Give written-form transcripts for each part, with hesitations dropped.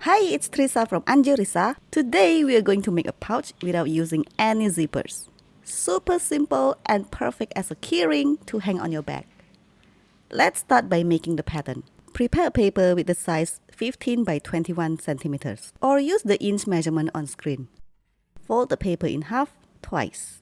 Hi, it's Trisa from Anjurisa. Today we are going to make a pouch without using any zippers. Super simple and perfect as a keyring to hang on your bag. Let's start by making the pattern. Prepare a paper with the size 15 by 21 centimeters or use the inch measurement on screen. Fold the paper in half twice.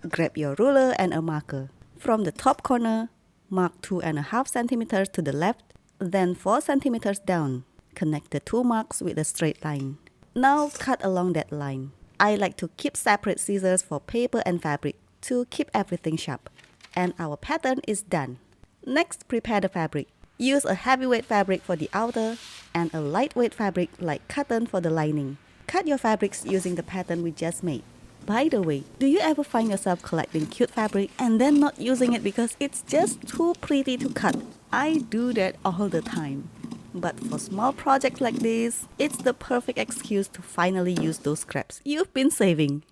Grab your ruler and a marker. From the top corner, mark 2.5 centimeters to the left, then 4 centimeters down. Connect the two marks with a straight line. Now cut along that line. I like to keep separate scissors for paper and fabric to keep everything sharp. And our pattern is done. Next, prepare the fabric. Use a heavyweight fabric for the outer and a lightweight fabric like cotton for the lining. Cut your fabrics using the pattern we just made. By the way, do you ever find yourself collecting cute fabric and then not using it because it's just too pretty to cut? I do that all the time. But for small projects like this, it's the perfect excuse to finally use those scraps you've been saving.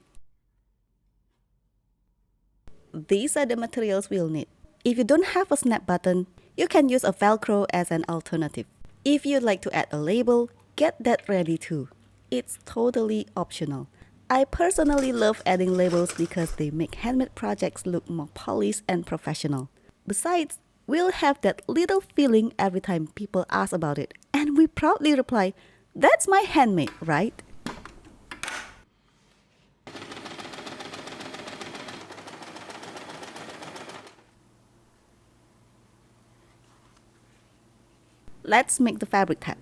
These are the materials we'll need. If you don't have a snap button, you can use a Velcro as an alternative. If you'd like to add a label, get that ready too. It's totally optional. I personally love adding labels because they make handmade projects look more polished and professional. Besides, we'll have that little feeling every time people ask about it, and we proudly reply, "That's my handmade, right?" Let's make the fabric tab.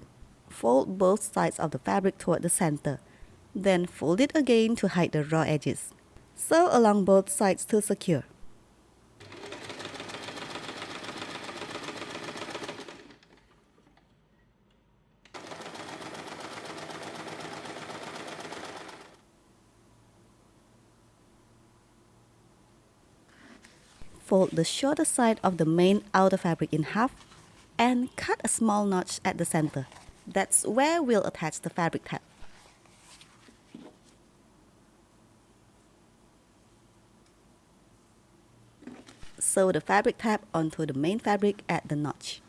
Fold both sides of the fabric toward the center. Then fold it again to hide the raw edges. Sew along both sides to secure. Fold the shorter side of the main outer fabric in half and cut a small notch at the center. That's where we'll attach the fabric tab. Sew the fabric tab onto the main fabric at the notch.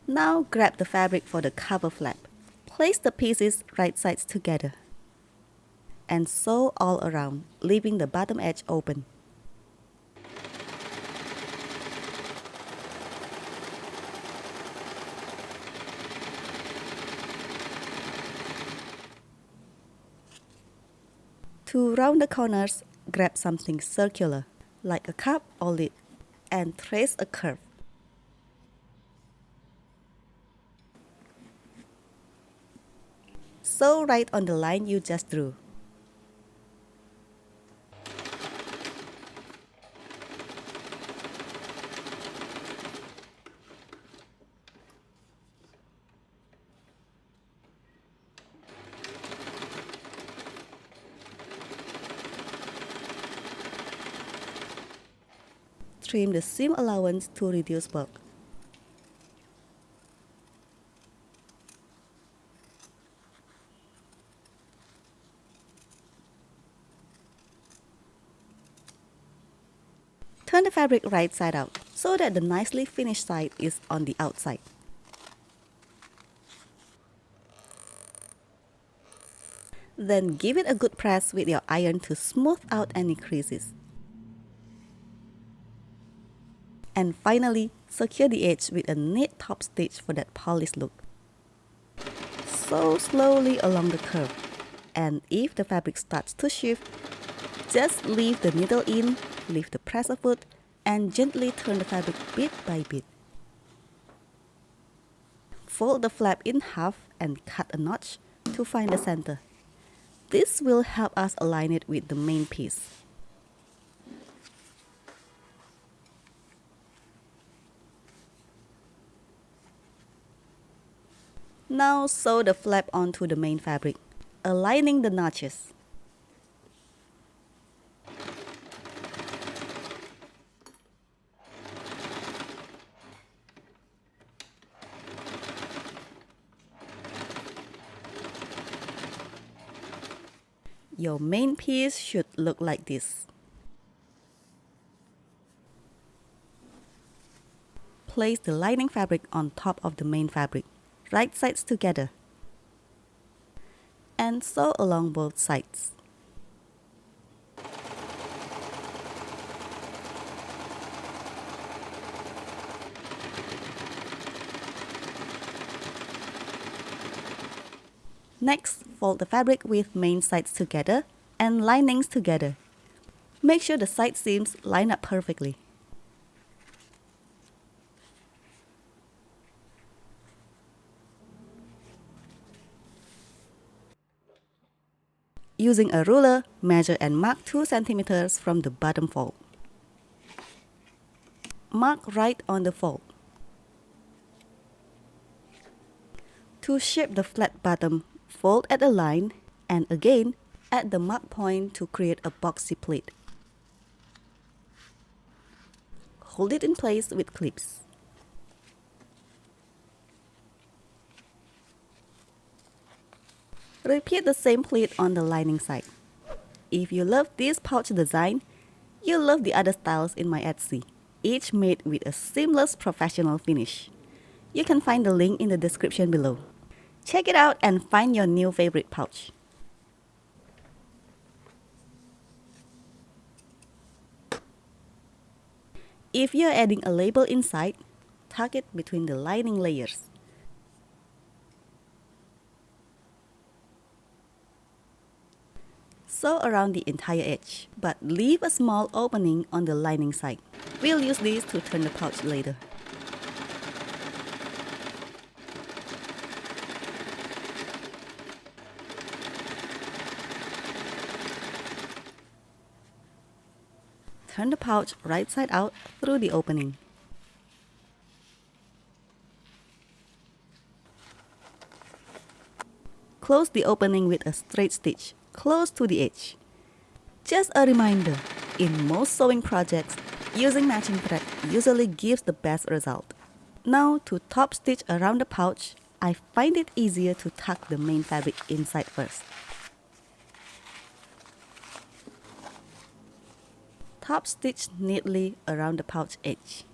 Now grab the fabric for the cover flap. Place the pieces right sides together and sew all around, leaving the bottom edge open. To round the corners, grab something circular, like a cup or lid, and trace a curve. Sew right on the line you just drew. Trim the seam allowance to reduce bulk. Turn the fabric right side out so that the nicely finished side is on the outside. Then give it a good press with your iron to smooth out any creases. And finally, secure the edge with a neat top stitch for that polished look. Sew slowly along the curve. And if the fabric starts to shift, just leave the needle in, leave the presser foot, and gently turn the fabric bit by bit. Fold the flap in half and cut a notch to find the center. This will help us align it with the main piece. Now sew the flap onto the main fabric, aligning the notches. Your main piece should look like this. Place the lining fabric on top of the main fabric, right sides together, and sew along both sides. Next, fold the fabric with main sides together and linings together. Make sure the side seams line up perfectly. Using a ruler, measure and mark 2 cm from the bottom fold. Mark right on the fold. To shape the flat bottom, fold at a line and again at the mark point to create a boxy pleat. Hold it in place with clips. Repeat the same pleat on the lining side. If you love this pouch design, you'll love the other styles in my Etsy, each made with a seamless professional finish. You can find the link in the description below. Check it out and find your new favorite pouch. If you're adding a label inside, tuck it between the lining layers. Sew around the entire edge, but leave a small opening on the lining side. We'll use this to turn the pouch later. Turn the pouch right side out through the opening. Close the opening with a straight stitch close to the edge. Just a reminder, in most sewing projects, using matching thread usually gives the best result. Now to top stitch around the pouch, I find it easier to tuck the main fabric inside first. Top stitch neatly around the pouch edge.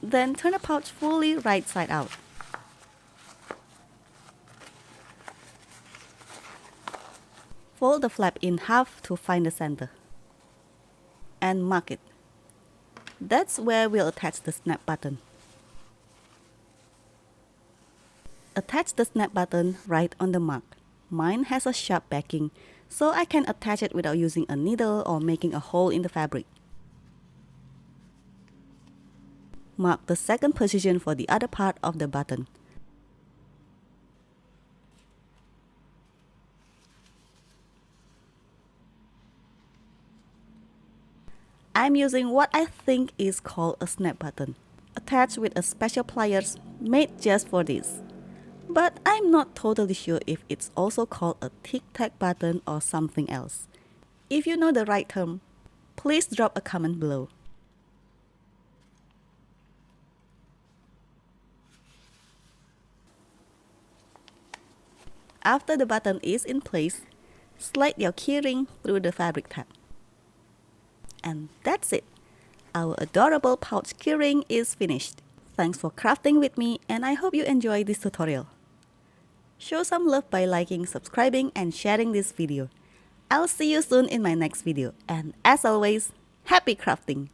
Then turn the pouch fully right side out. Fold the flap in half to find the center. And mark it. That's where we'll attach the snap button. Attach the snap button right on the mark. Mine has a sharp backing, so I can attach it without using a needle or making a hole in the fabric. Mark the second position for the other part of the button. I'm using what I think is called a snap button, attached with a special pliers made just for this. But I'm not totally sure if it's also called a tic-tac button or something else. If you know the right term, please drop a comment below. After the button is in place, slide your keyring through the fabric tab. And that's it. Our adorable pouch keyring is finished. Thanks for crafting with me, and I hope you enjoy this tutorial. Show some love by liking, subscribing, and sharing this video. I'll see you soon in my next video, and as always, happy crafting!